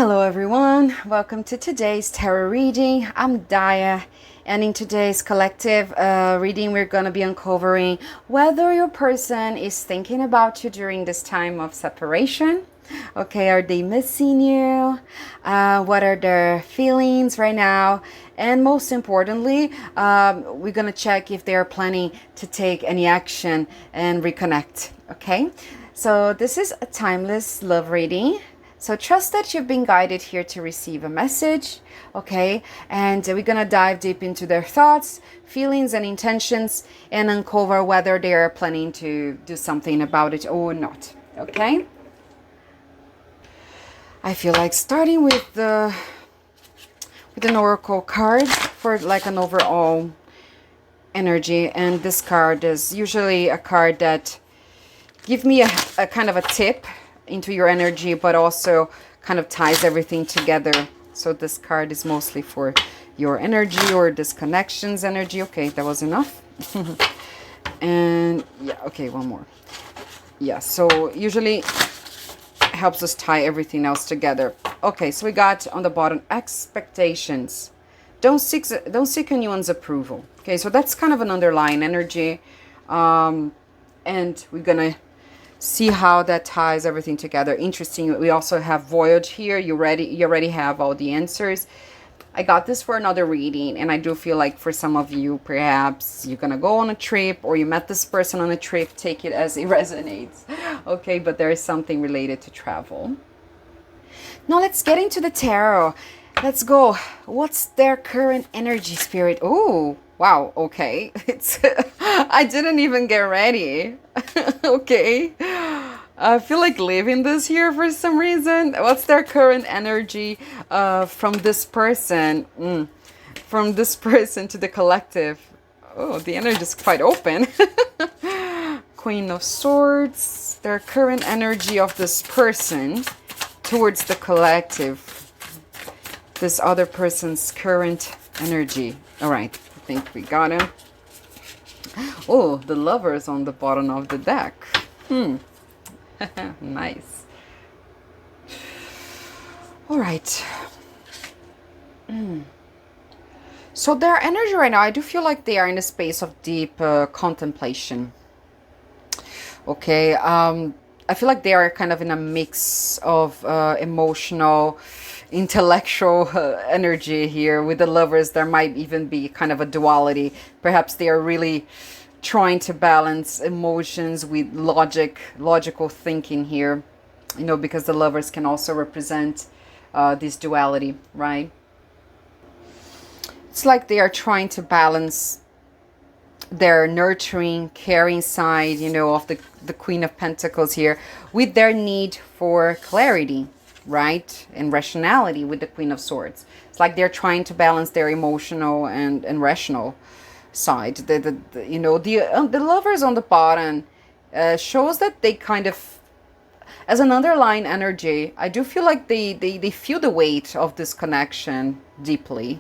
Hello everyone, welcome to today's tarot reading. I'm Daya, and in today's collective reading we're going to be uncovering whether your person is thinking about you during this time of separation. Okay, are they missing you? What are their feelings right now? And most importantly, we're going to check if they are planning to take any action and reconnect. Okay, so this is a timeless love reading. So trust that you've been guided here to receive a message, okay? And we're gonna dive deep into their thoughts, feelings, and intentions and uncover whether they are planning to do something about it or not, okay? I feel like starting with an oracle card for like an overall energy. And this card is usually a card that gives me a kind of a tip into your energy, but also kind of ties everything together. So this card is mostly for your energy or disconnections energy. Okay, that was enough. And yeah, okay, one more. Yeah, so usually helps us tie everything else together. Okay, so we got on the bottom expectations. Don't seek anyone's approval. Okay, so that's kind of an underlying energy. And we're gonna see how that ties everything together. Interesting. We also have voyage here. You already have all the answers. I got this for another reading, and I do feel like for some of you, perhaps you're gonna go on a trip or you met this person on a trip. Take it as it resonates. Okay, but there is something related to travel. Now let's get into the tarot. Let's go. What's their current energy, spirit? Oh, wow. Okay. It's I didn't even get ready. Okay. I feel like leaving this here for some reason. What's their current energy from this person? From this person to the collective. Oh, the energy is quite open. Queen of Swords. Their current energy of this person towards the collective. This other person's current energy. All right, I think we got him. Oh, the Lovers on the bottom of the deck. Nice. All right. So their energy right now, I do feel like they are in a space of deep contemplation. Okay, I feel like they are kind of in a mix of emotional, intellectual energy here. With the Lovers, there might even be kind of a duality. Perhaps they are really trying to balance emotions with logical thinking here, you know, because the Lovers can also represent this duality, right? It's like they are trying to balance their nurturing, caring side, you know, of the Queen of Pentacles here with their need for clarity, right? And rationality with the Queen of Swords. It's like they're trying to balance their emotional and rational side. The Lovers on the bottom shows that they kind of, as an underlying energy, I do feel like they feel the weight of this connection deeply.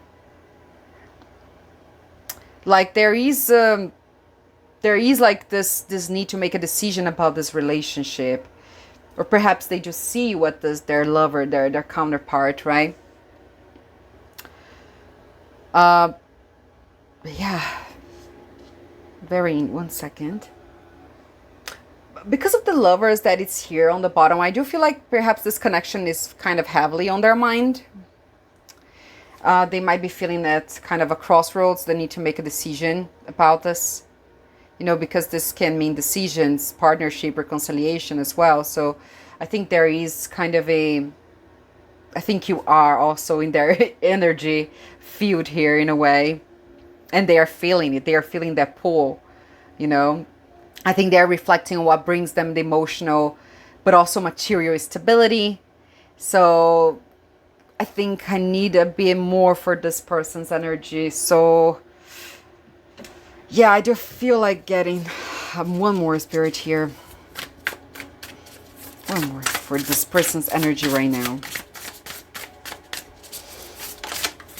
Like there is like this need to make a decision about this relationship, or perhaps they just see what their lover, their counterpart, right? Yeah, one second. Because of the Lovers that it's here on the bottom, I do feel like perhaps this connection is kind of heavily on their mind. They might be feeling at kind of a crossroads. They need to make a decision about this, you know, because this can mean decisions, partnership, reconciliation as well. So I think there is kind of I think you are also in their energy field here in a way, and they are feeling it. They are feeling that pull, you know. I think they're reflecting on what brings them the emotional, but also material stability. So I think I need a bit more for this person's energy. So yeah, I do feel like getting one more, spirit here. One more for this person's energy right now.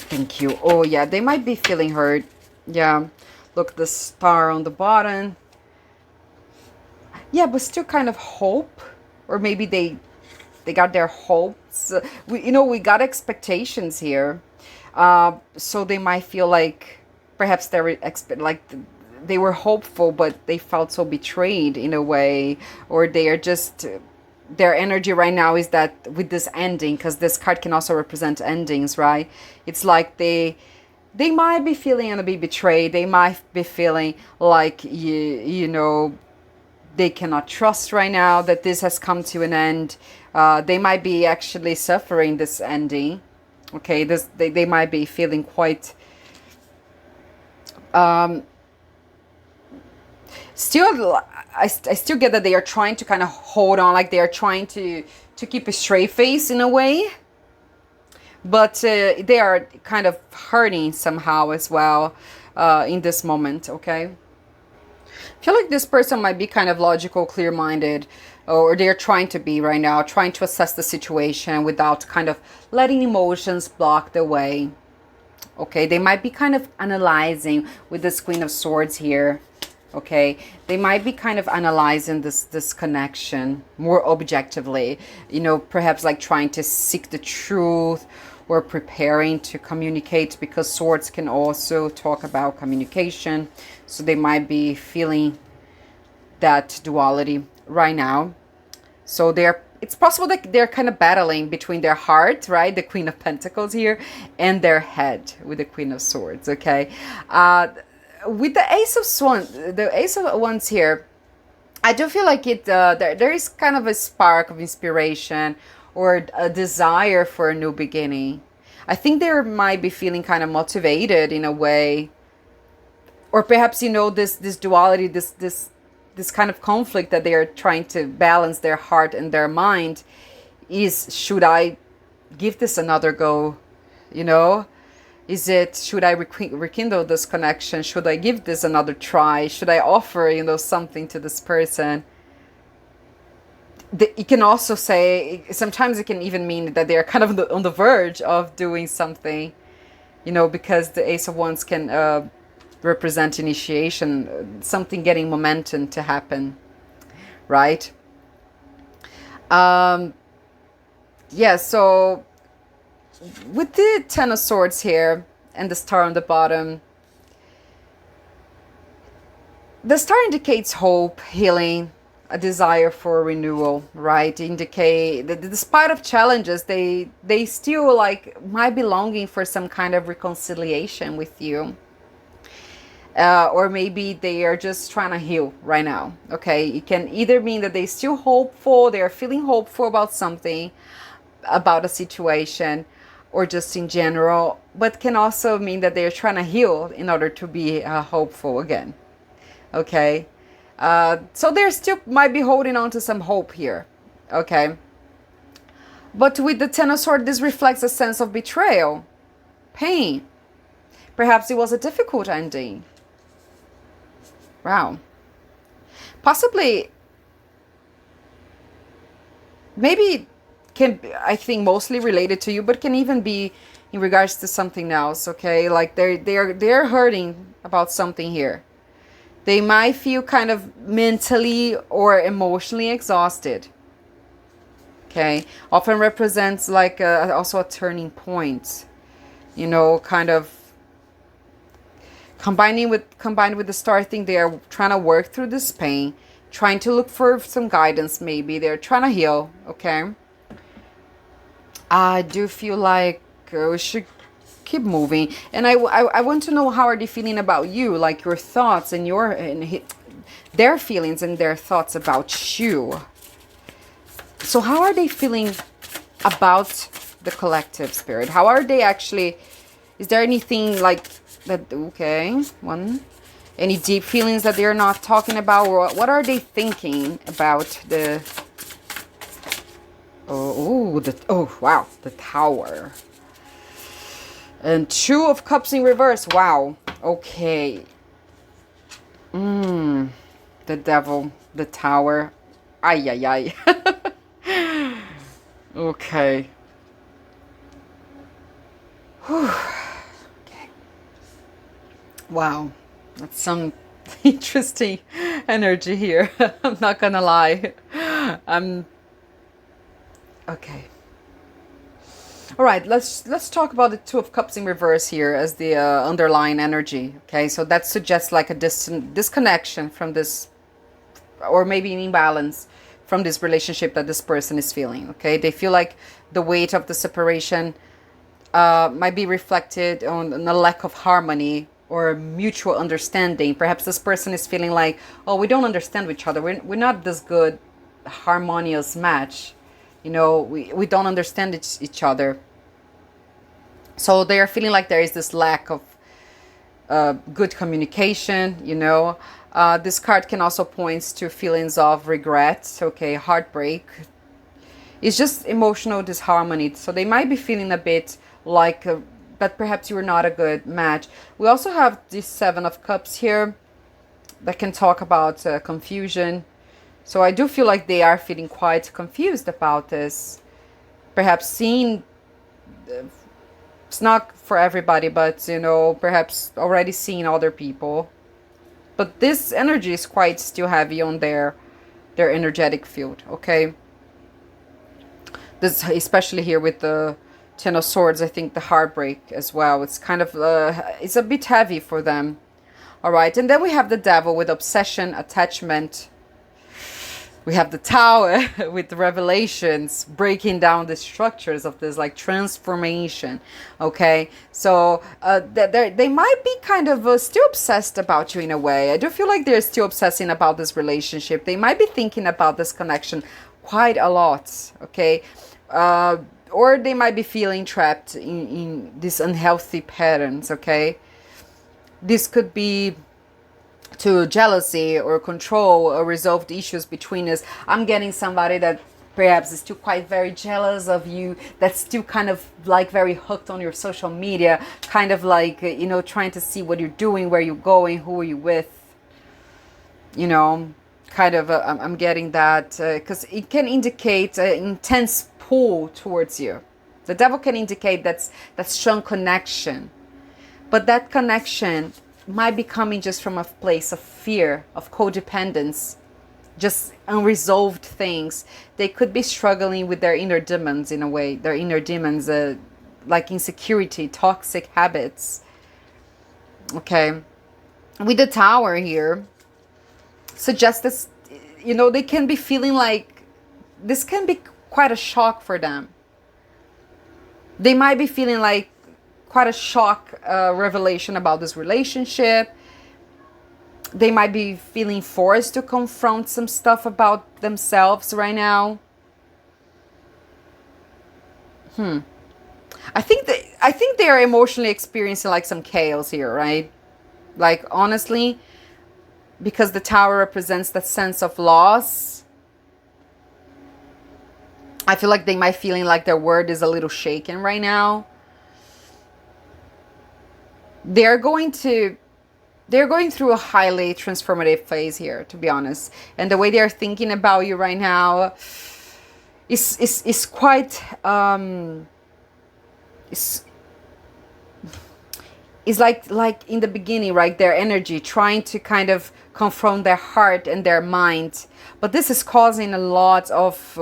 Thank you. Oh yeah, they might be feeling hurt. Yeah, look, the star on the bottom. Yeah, but still kind of hope. Or maybe they they got their hopes. We got expectations here. So they might feel like perhaps they were hopeful, but they felt so betrayed in a way, or they are just their energy right now is that with this ending, because this card can also represent endings, right? It's like they might be feeling and be betrayed. They might be feeling like they cannot trust right now that this has come to an end. They might be actually suffering this ending. Okay, they might be feeling quite still. I still get that they are trying to kind of hold on, like they are trying to keep a straight face in a way, but they are kind of hurting somehow as well in this moment. Okay, I feel like this person might be kind of logical, clear-minded, or they're trying to be right now, trying to assess the situation without kind of letting emotions block the way. Okay, they might be kind of analyzing with this Queen of Swords here. Okay, they might be kind of analyzing this connection more objectively, perhaps like trying to seek the truth or preparing to communicate, because swords can also talk about communication. So they might be feeling that duality right now. So it's possible that they're kind of battling between their heart, right, the Queen of Pentacles here, and their head with the Queen of Swords. Okay, with the Ace of Wands here, I do feel like there is kind of a spark of inspiration or a desire for a new beginning. I think they might be feeling kind of motivated in a way, or perhaps this duality, this kind of conflict that they are trying to balance their heart and their mind is, should I give this another go? Should I rekindle this connection? Should I give this another try? Should I offer, something to this person? You can also say, sometimes it can even mean that they're kind of on the verge of doing something, because the Ace of Wands can represent initiation, something getting momentum to happen, right? Yeah, so with the Ten of Swords here and the star on the bottom, the star indicates hope, healing, a desire for renewal, right? Indicate that despite of challenges, they still might be longing for some kind of reconciliation with you. Or maybe they are just trying to heal right now. Okay, it can either mean that they're still hopeful, they're feeling hopeful about something, about a situation, or just in general, but can also mean that they're trying to heal in order to be hopeful again. Okay, so they still might be holding on to some hope here. Okay, but with the Ten of Swords, this reflects a sense of betrayal, pain. Perhaps it was a difficult ending. Wow. Possibly, maybe I think mostly related to you, but can even be in regards to something else. Okay, like they're hurting about something here. They might feel kind of mentally or emotionally exhausted. Okay, often represents also a turning point. Kind of combined with the star thing, they are trying to work through this pain, trying to look for some guidance. Maybe they're trying to heal. Okay, I do feel like we should keep moving, and I want to know, how are they feeling about you, like your thoughts and their feelings and their thoughts about you. So how are they feeling about the collective, Spirit? How are they actually, is there anything like that? Okay, any deep feelings that they're not talking about, or what are they thinking about the wow, the Tower. And Two of Cups in reverse. Wow. Okay. The Devil, the Tower. Ay, ay, ay. Okay. Whew. Okay. Wow. That's some interesting energy here. I'm not gonna lie. Okay. All right, let's talk about the Two of Cups in reverse here as the underlying energy. Okay, so that suggests like a disconnection from this, or maybe an imbalance from this relationship that this person is feeling. Okay, they feel like the weight of the separation might be reflected on a lack of harmony or mutual understanding. Perhaps this person is feeling like, oh, we don't understand each other. We're not this good, harmonious match. You know, we don't understand each other. So they are feeling like there is this lack of good communication, you know. This card can also point to feelings of regret, okay, heartbreak. It's just emotional disharmony. So they might be feeling a bit like that perhaps you were not a good match. We also have the Seven of Cups here that can talk about confusion. So I do feel like they are feeling quite confused about this. Perhaps seeing, it's not for everybody, but you know, perhaps already seeing other people. But this energy is quite still heavy on their energetic field, okay? This, especially here with the Ten of Swords, I think the heartbreak as well. It's kind of, it's a bit heavy for them. All right, and then we have the Devil with obsession, attachment. We have the Tower with the revelations, breaking down the structures of this like transformation. Okay, so they might be kind of still obsessed about you in a way. I do feel like they're still obsessing about this relationship. They might be thinking about this connection quite a lot. Okay, or they might be feeling trapped in these unhealthy patterns. Okay, this could be to jealousy or control or resolved issues between us. I'm getting somebody that perhaps is still quite very jealous of you, that's still kind of like very hooked on your social media, kind of like, you know, trying to see what you're doing, where you're going, who are you with, you know, kind of, I'm getting that, because it can indicate an intense pull towards you. The Devil can indicate that strong connection, but that connection might be coming just from a place of fear, of codependence, just unresolved things. They could be struggling with their inner demons in a way, their inner demons, like insecurity, toxic habits. Okay, with the Tower here, suggests this, you know, they can be feeling like this can be quite a shock for them. They might be feeling like quite a shock revelation about this relationship. They might be feeling forced to confront some stuff about themselves right now. I think they are emotionally experiencing like some chaos here, right? Like honestly, because the Tower represents that sense of loss, I feel like they might feeling like their word is a little shaken right now. They're going through a highly transformative phase here, to be honest. And the way they're thinking about you right now is quite is like in the beginning, right? Their energy trying to kind of confront their heart and their mind. But this is causing a lot of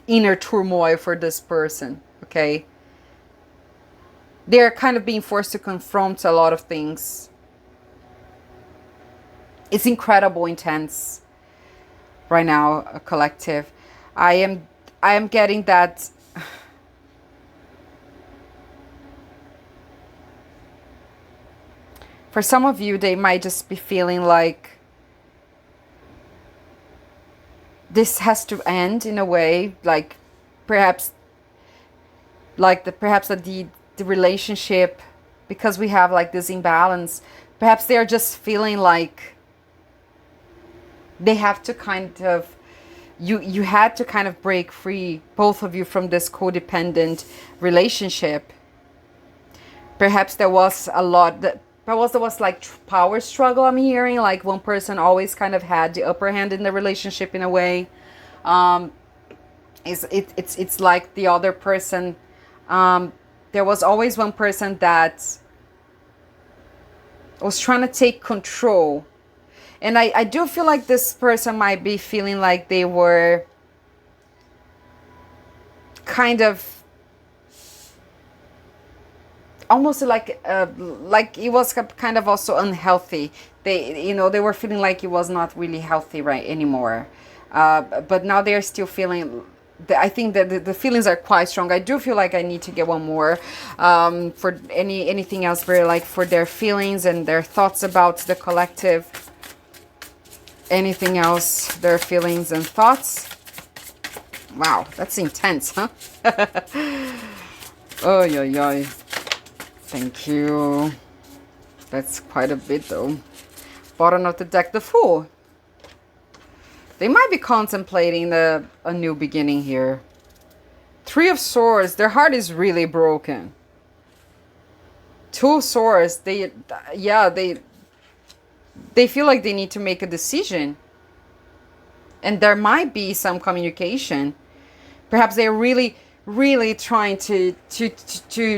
inner turmoil for this person, okay? They're kind of being forced to confront a lot of things. It's incredible intense right now, a collective. I am getting that for some of you, they might just be feeling like this has to end in a way, like perhaps the relationship, because we have like this imbalance, perhaps they're just feeling like they have to kind of, you had to kind of break free, both of you, from this codependent relationship. Perhaps there was a lot that there was like power struggle. I'm hearing like one person always kind of had the upper hand in the relationship in a way. It's like the other person, there was always one person that was trying to take control. And I do feel like this person might be feeling like they were kind of almost like it was kind of also unhealthy. They, you know, they were feeling like it was not really healthy right anymore. But now they're still feeling. I think that the feelings are quite strong. I do feel like I need to get one more for anything else, very like for their feelings and their thoughts about the collective. Anything else, their feelings and thoughts. Wow, that's intense, huh? Oh, yeah, yeah. Thank you. That's quite a bit, though. Bottom of the deck, the Fool. They might be contemplating a new beginning here. Three of Swords. Their heart is really broken. Two of Swords. They feel like they need to make a decision. And there might be some communication. Perhaps they're really trying to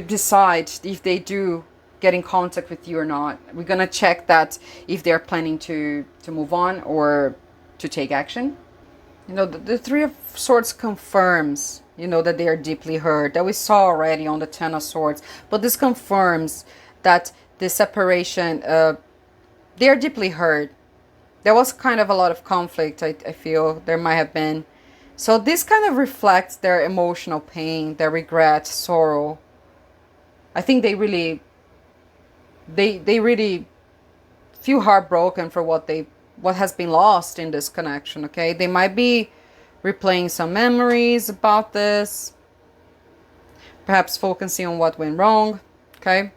decide if they do get in contact with you or not. We're gonna check that if they're planning to move on or to take action. You know, the Three of Swords confirms, you know, that they are deeply hurt. That we saw already on the Ten of Swords. But this confirms that the separation, they are deeply hurt. There was kind of a lot of conflict, I feel. There might have been. So this kind of reflects their emotional pain, their regret, sorrow. I think they really feel heartbroken for what has been lost in this connection, okay? They might be replaying some memories about this. Perhaps focusing on what went wrong, okay?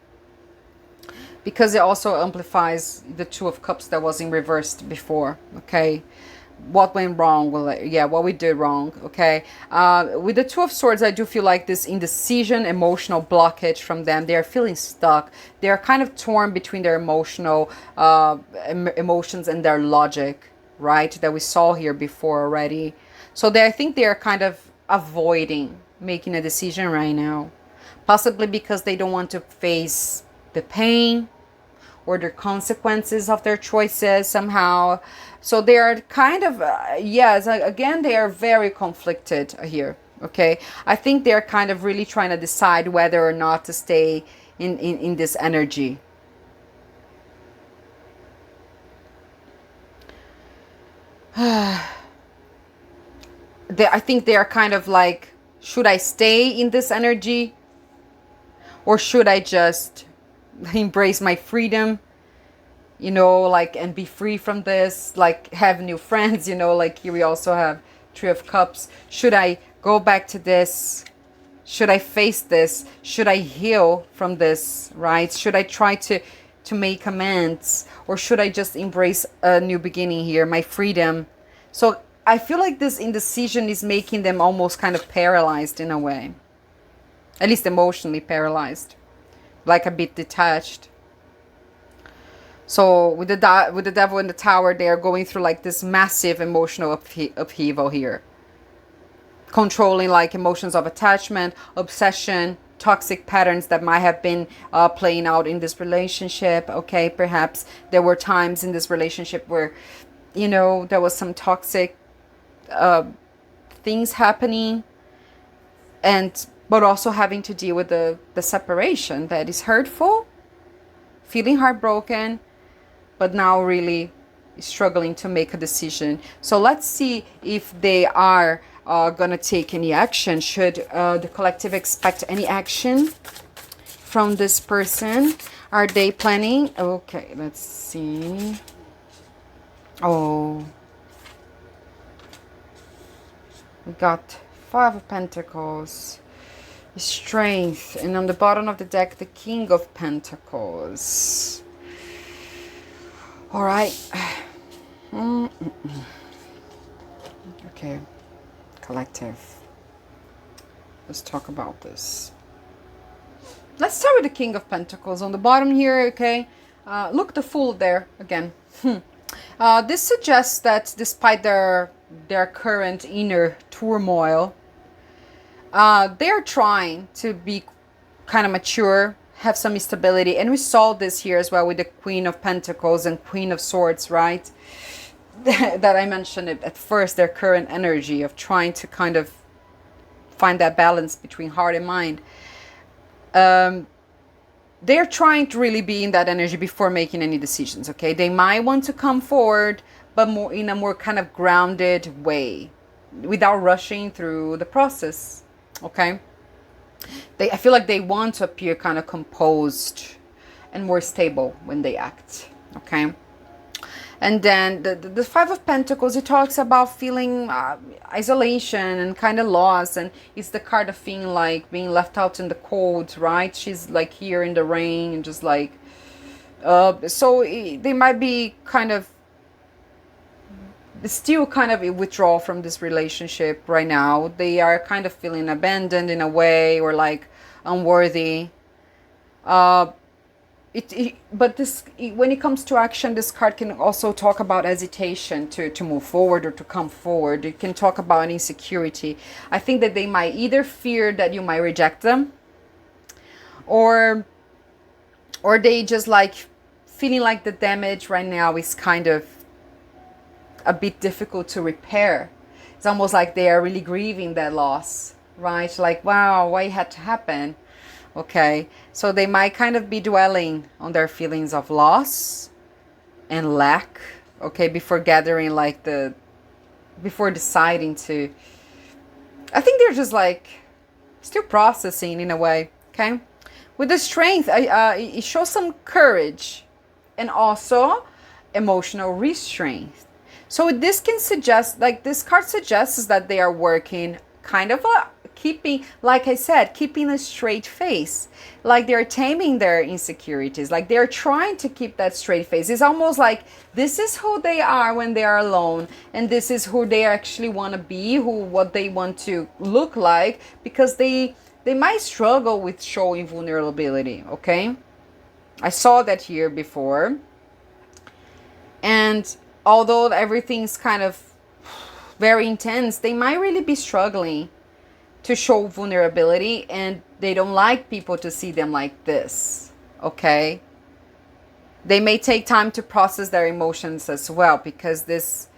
Because it also amplifies the Two of Cups that was in reversed before, okay? What went wrong? Well, yeah, what we did wrong, okay? With the Two of Swords, I do feel like this indecision, emotional blockage from them. They are feeling stuck. They are kind of torn between their emotional emotions and their logic, right? That we saw here before already. So I think they are kind of avoiding making a decision right now. Possibly because they don't want to face the pain or the consequences of their choices somehow. So they are kind of, yes, again, they are very conflicted here, okay? I think they're kind of really trying to decide whether or not to stay in this energy. I think they are kind of like, should I stay in this energy? Or should I just embrace my freedom? You know, like, and be free from this, like have new friends, you know, like here we also have Three of Cups. Should I go back to this? Should I face this? Should I heal from this, right? Should I try to make amends? Or should I just embrace a new beginning here, my freedom? So I feel like this indecision is making them almost kind of paralyzed in a way. At least emotionally paralyzed. Like a bit detached. So with the Devil in the Tower, they are going through like this massive emotional upheaval here. Controlling like emotions of attachment, obsession, toxic patterns that might have been playing out in this relationship. Okay, perhaps there were times in this relationship where, you know, there was some toxic things happening. But also having to deal with the separation that is hurtful. Feeling heartbroken. But now really struggling to make a decision. So let's see if they are going to take any action. Should the collective expect any action from this person? Are they planning? Okay, let's see. Oh. We got Five of Pentacles. Strength. And on the bottom of the deck, the King of Pentacles. All right. Okay. Collective. Let's talk about this. Let's start with the King of Pentacles on the bottom here, okay? Look, the Fool there again. This suggests that despite their current inner turmoil, they're trying to be kind of mature, have some stability. And we saw this here as well with the Queen of Pentacles and Queen of Swords, right? That I mentioned it at first, their current energy of trying to kind of find that balance between heart and mind. They're trying to really be in that energy before making any decisions, okay? They might want to come forward, but more in a more kind of grounded way, without rushing through the process, okay? I feel like they want to appear kind of composed and more stable when they act, okay? And then the Five of Pentacles, it talks about feeling isolation and kind of loss. And it's the card of feeling like being left out in the cold, right? She's like here in the rain and just like... so they might be kind of... still kind of withdraw from this relationship right now. They are kind of feeling abandoned in a way, or like unworthy. But this, when it comes to action, this card can also talk about hesitation to move forward or to come forward. It can talk about insecurity. I think that they might either fear that you might reject them, or they just like feeling like the damage right now is kind of a bit difficult to repair. It's almost like they are really grieving that loss, right? Like, wow, why it had to happen? Okay, so they might kind of be dwelling on their feelings of loss and lack, okay, before gathering like before deciding to... I think they're just like still processing in a way, okay? With the Strength, it shows some courage and also emotional restraint. So this can suggest, like this card suggests, is that they are working kind of keeping, like I said, keeping a straight face. Like they're taming their insecurities. Like they're trying to keep that straight face. It's almost like this is who they are when they are alone, and this is who they actually want to be, what they want to look like, because they might struggle with showing vulnerability, okay? I saw that here before. And although everything's kind of very intense, they might really be struggling to show vulnerability, and they don't like people to see them like this, okay? They may take time to process their emotions as well, because this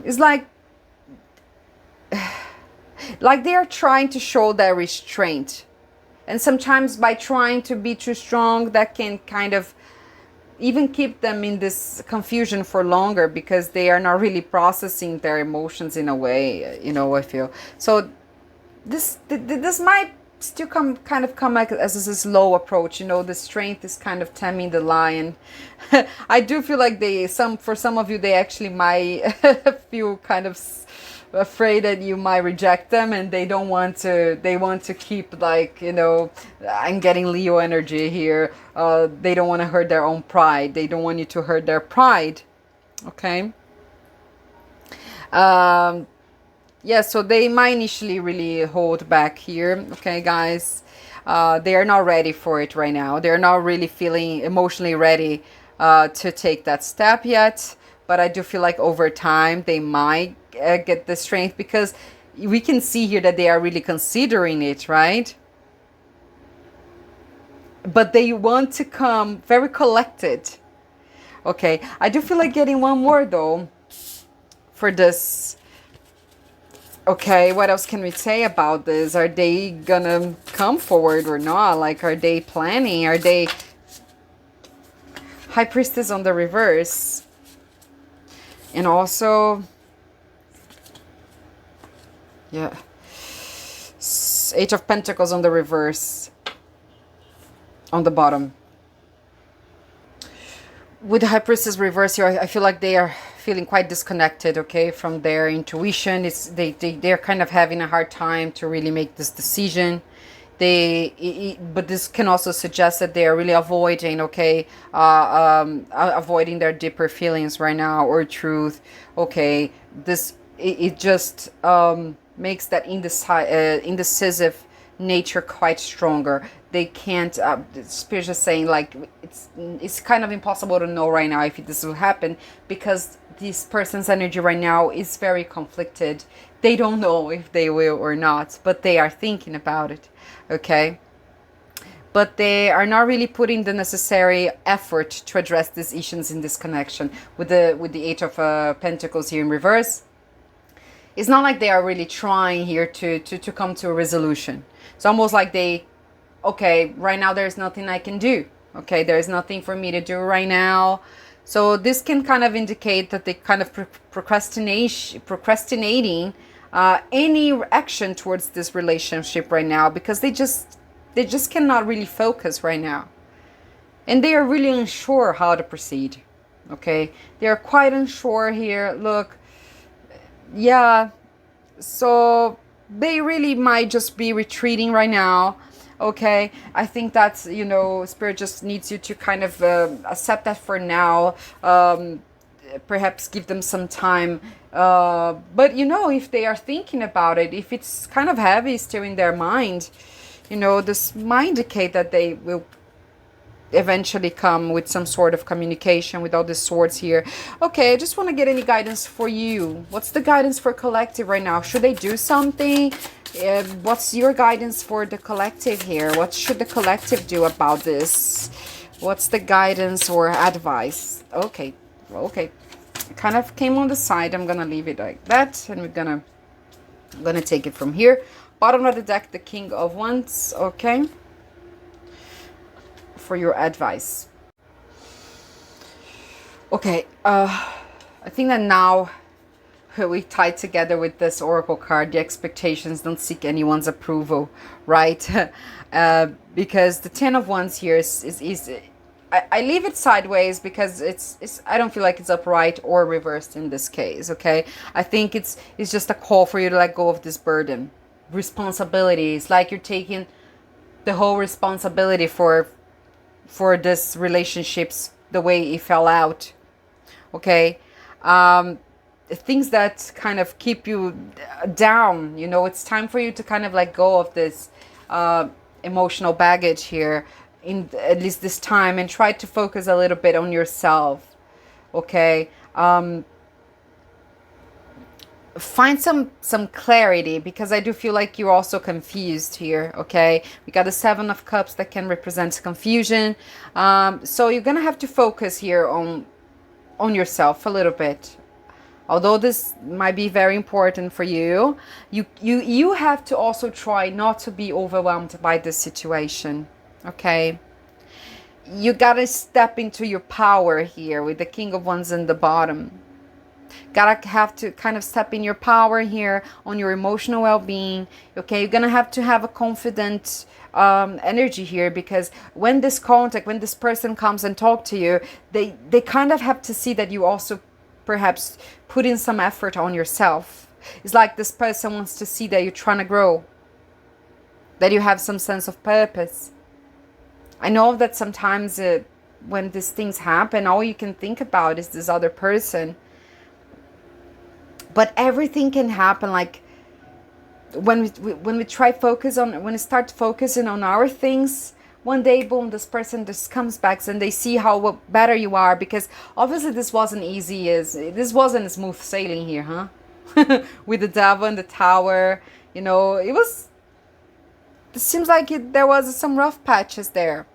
is like they are trying to show their restraint. And sometimes by trying to be too strong, that can kind of even keep them in this confusion for longer, because they are not really processing their emotions in a way, you know, I feel. So this might still come like as a slow approach, you know. The Strength is kind of taming the lion. I do feel like for some of you, they actually might feel kind of afraid that you might reject them, and they want to keep, like, you know, I'm getting Leo energy here. They don't want to hurt their own pride. They don't want you to hurt their pride, okay? Yeah, so they might initially really hold back here, okay, guys? They are not ready for it right now. They're not really feeling emotionally ready to take that step yet, but I do feel like over time they might get the strength, because we can see here that they are really considering it, right? But they want to come very collected. Okay, I do feel like getting one more though for this. Okay, what else can we say about this? Are they gonna come forward or not? Like, are they planning? Are they... High Priestess on the reverse. And also... yeah. Eight of Pentacles on the reverse. On the bottom. With the High Priestess reverse here, I feel like they are feeling quite disconnected, okay, from their intuition. They're kind of having a hard time to really make this decision. But this can also suggest that they are really avoiding, okay, avoiding their deeper feelings right now, or truth, okay. It just makes that indecisive nature quite stronger. They can't, Spirit is saying, like, it's kind of impossible to know right now if this will happen, because this person's energy right now is very conflicted. They don't know if they will or not, but they are thinking about it, okay? But they are not really putting the necessary effort to address these issues in this connection. With the Eight of Pentacles here in reverse, It's not like they are really trying here to come to a resolution. It's almost like they, okay, right now there's nothing I can do. Okay, there's nothing for me to do right now. So this can kind of indicate that they kind of procrastinating any action towards this relationship right now, because they just cannot really focus right now. And they are really unsure how to proceed. Okay, they are quite unsure here. Look, yeah, so they really might just be retreating right now. Okay, I think that's, you know, Spirit just needs you to kind of accept that for now. Perhaps give them some time. But, you know, if they are thinking about it, if it's kind of heavy still in their mind, you know, this might indicate that they will eventually come with some sort of communication with all the swords here. Okay, I just want to get any guidance for you. What's the guidance for collective right now? Should they do something? What's your guidance for the collective here? What should the collective do about this? What's the guidance or advice? Okay, kind of came on the side. I'm gonna leave it like that, and I'm gonna take it from here. Bottom of the deck, the King of Wands. Okay, for your advice. Okay, I think that now we tied together with this oracle card, the expectations don't seek anyone's approval, right? Because the Ten of Wands here is I leave it sideways because it's I don't feel like it's upright or reversed in this case. Okay, I think it's just a call for you to let go of this burden, responsibilities, like you're taking the whole responsibility for this relationships the way it fell out. Okay, things that kind of keep you down, you know, it's time for you to kind of let go of this emotional baggage here, in at least this time, and try to focus a little bit on yourself. Okay, find some clarity, because I do feel like you're also confused here. Okay, we got the Seven of Cups that can represent confusion, so you're gonna have to focus here on yourself a little bit. Although this might be very important for you, you have to also try not to be overwhelmed by this situation. Okay, you gotta step into your power here with the King of Wands in the bottom. Gotta have to kind of step in your power here on your emotional well-being. Okay, you're gonna have to have a confident energy here, because when this contact, when this person comes and talk to you, they kind of have to see that you also perhaps put in some effort on yourself. It's like this person wants to see that you're trying to grow, that you have some sense of purpose. I know that sometimes when these things happen, all you can think about is this other person. But everything can happen, like when we try focus on, when we start focusing on our things, one day, boom, this person just comes back and they see how better you are. Because obviously this wasn't easy, this wasn't smooth sailing here, huh? With the Devil and the Tower, you know, it seems like there was some rough patches there.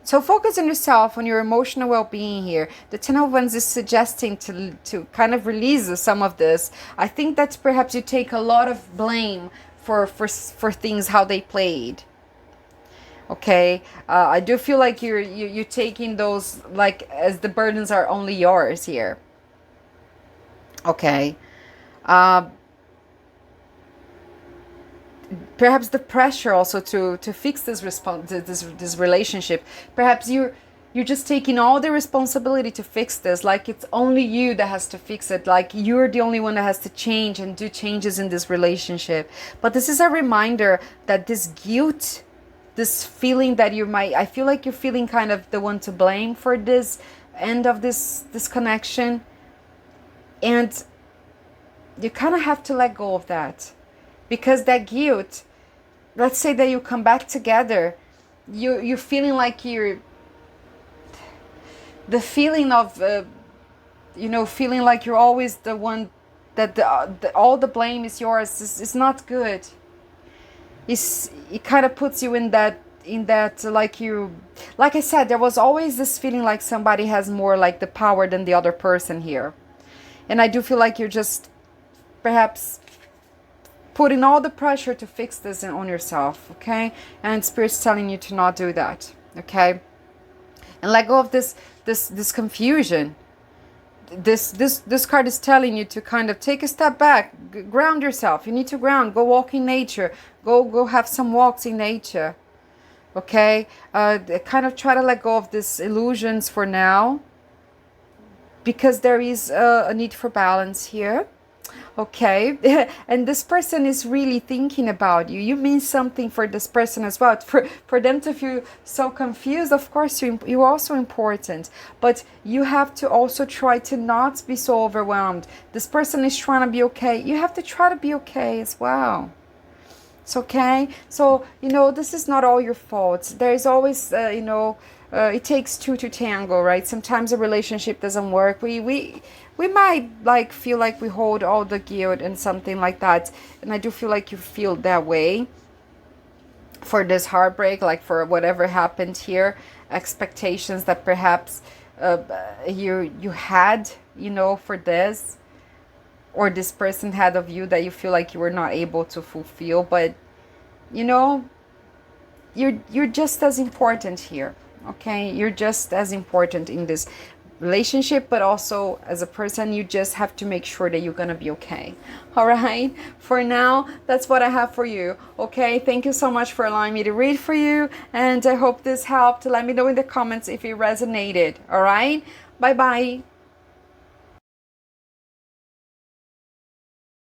So focus on yourself, on your emotional well-being here. The Ten of Wands is suggesting to kind of release some of this. I think that perhaps you take a lot of blame for things, how they played. Okay, I do feel like you're taking those like as the burdens are only yours here. Okay, perhaps the pressure also to fix this this relationship. Perhaps you're just taking all the responsibility to fix this, like it's only you that has to fix it, like you're the only one that has to change and do changes in this relationship. But this is a reminder that this guilt, this feeling that I feel like you're feeling kind of the one to blame for this end of this connection, and you kind of have to let go of that, because that guilt, let's say that you come back together, you're feeling like the feeling of feeling like you're always the one that all the blame is yours is not good. It kind of puts you in that like I said, there was always this feeling like somebody has more like the power than the other person here. And I do feel like you're just perhaps putting all the pressure to fix this on yourself, okay? And Spirit's telling you to not do that, okay? And let go of this confusion. This card is telling you to kind of take a step back, ground yourself. You need to ground. Go walk in nature. Go have some walks in nature. Okay, kind of try to let go of these illusions for now, because there is a need for balance here. Okay, and this person is really thinking about you. You mean something for this person as well. For them to feel so confused, of course you're also important, but you have to also try to not be so overwhelmed. This person is trying to be okay. You have to try to be okay as well. It's okay. So, this is not all your fault. There is always, it takes two to tango, right? Sometimes a relationship doesn't work. We might feel like we hold all the guilt and something like that. And I do feel like you feel that way for this heartbreak, like for whatever happened here, expectations that perhaps you had, for this, or this person had of you that you feel like you were not able to fulfill. But you're just as important here, okay? You're just as important in this relationship, but also as a person. You just have to make sure that you're gonna be okay. All right, for now, that's what I have for you. Okay, thank you so much for allowing me to read for you, and I hope this helped. Let me know in the comments if it resonated. All right, bye bye.